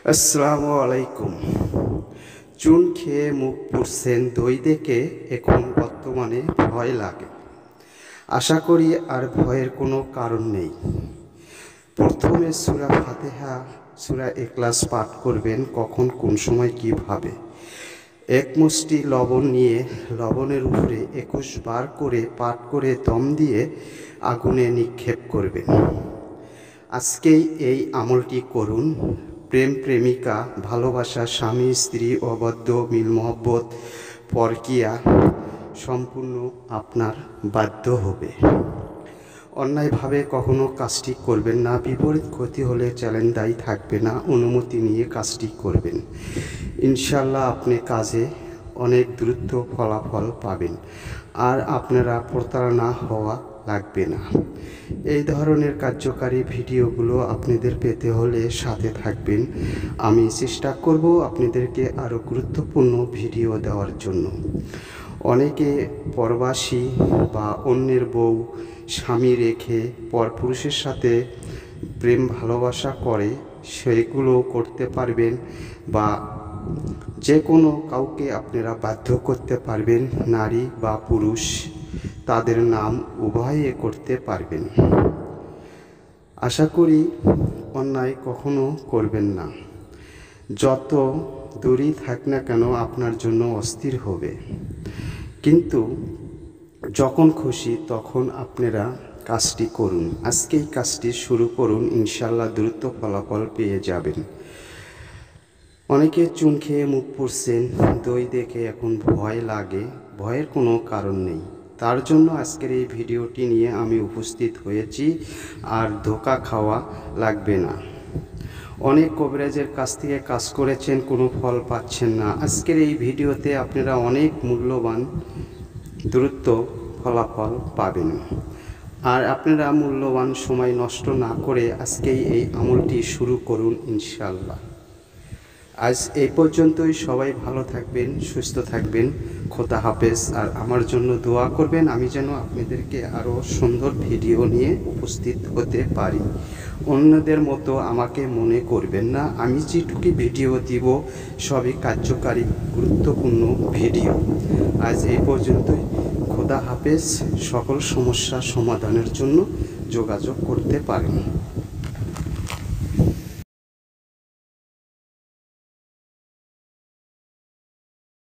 আসসালামু আলাইকুম। চুন খেয়ে মুখ পুড়ছেন, দই দেখে এখন বর্তমানে ভয় লাগে। আশা করি আর ভয়ের কোনো কারণ নেই। প্রথমে সূরা ফাতিহা, সূরা ইখলাস পাঠ করবেন। কখন কোন সময় কিভাবে, এক মুষ্টি লবণ নিয়ে লবণের উপরে 21 বার করে পাঠ করে দম দিয়ে আগুনে নিক্ষেপ করবেন। আজকেই এই আমলটি করুন। প্রেম প্রেমিকা, ভালোবাসা, স্বামী স্ত্রী, অবাধ্য মিল মহব্বত, পরকিয়া সম্পূর্ণ আপনার বাধ্য হবে। অন্যায়ভাবে কখনো কাজটি করবেন না। বিপরীত ক্ষতি হলে চ্যালেঞ্জ দায়ী থাকবে না। অনুমতি নিয়ে কাজটি করবেন। ইনশাল্লাহ আপনি কাজে অনেক দ্রুত ফলাফল পাবেন, আর আপনারা প্রতারণা হওয়া লাগবে না। এই ধরনের কার্যকারী ভিডিওগুলো আপনাদের পেতে হলে সাথে থাকবেন। আমি চেষ্টা করব আপনাদেরকে আরও গুরুত্বপূর্ণ ভিডিও দেওয়ার জন্য। অনেকে পরবাসী বা অন্যের বউ স্বামী রেখে পরপুরুষের সাথে প্রেম ভালোবাসা করে, সেগুলো করতে পারবেন, বা যে কোনো কাউকে আপনারা বাধ্য করতে পারবেন, নারী বা পুরুষ, তাদের নাম উভয়ে করতে পারবেন। আশা করি অন্যায় কখনো করবেন না। যত দূরেই থাক না কেন আপনার জন্য অস্থির হবে, কিন্তু যখন খুশি তখন আপনারা কাজটি করুন। আজকেই কাজটি শুরু করুন, ইনশাল্লাহ দ্রুত ফলাফল পেয়ে যাবেন। অনেকে চুন খেয়ে মুখ পুড়ছেন, দই দেখে এখন ভয় লাগে। ভয়ের কোনো কারণ নেই। তার জন্য আজকের এই ভিডিওটি নিয়ে আমি উপস্থিত হয়েছি। আর ধোঁকা খাওয়া লাগবে না। অনেক কবিরাজের কাছ থেকে কাজ করেছেন, কোনো ফল পাচ্ছেন না। আজকের এই ভিডিওতে আপনারা অনেক মূল্যবান দ্রুত ফলাফল পাবেন। আর আপনারা মূল্যবান সময় নষ্ট না করে আজকেই এই আমলটি শুরু করুন, ইনশাল্লাহ। আজ এই পর্যন্তই। সবাই ভালো থাকবেন, সুস্থ থাকবেন। খোদা হাফেজ। আর আমার জন্য দোয়া করবেন, আমি যেন আপনাদেরকে আরও সুন্দর ভিডিও নিয়ে উপস্থিত হতে পারি। অন্যদের মতো আমাকে মনে করবেন না। আমি যেটুকু ভিডিও দিব সবই কার্যকারী গুরুত্বপূর্ণ ভিডিও। আজ এই পর্যন্তই। খোদা হাফেজ। সকল সমস্যা সমাধানের জন্য যোগাযোগ করতে পারেন।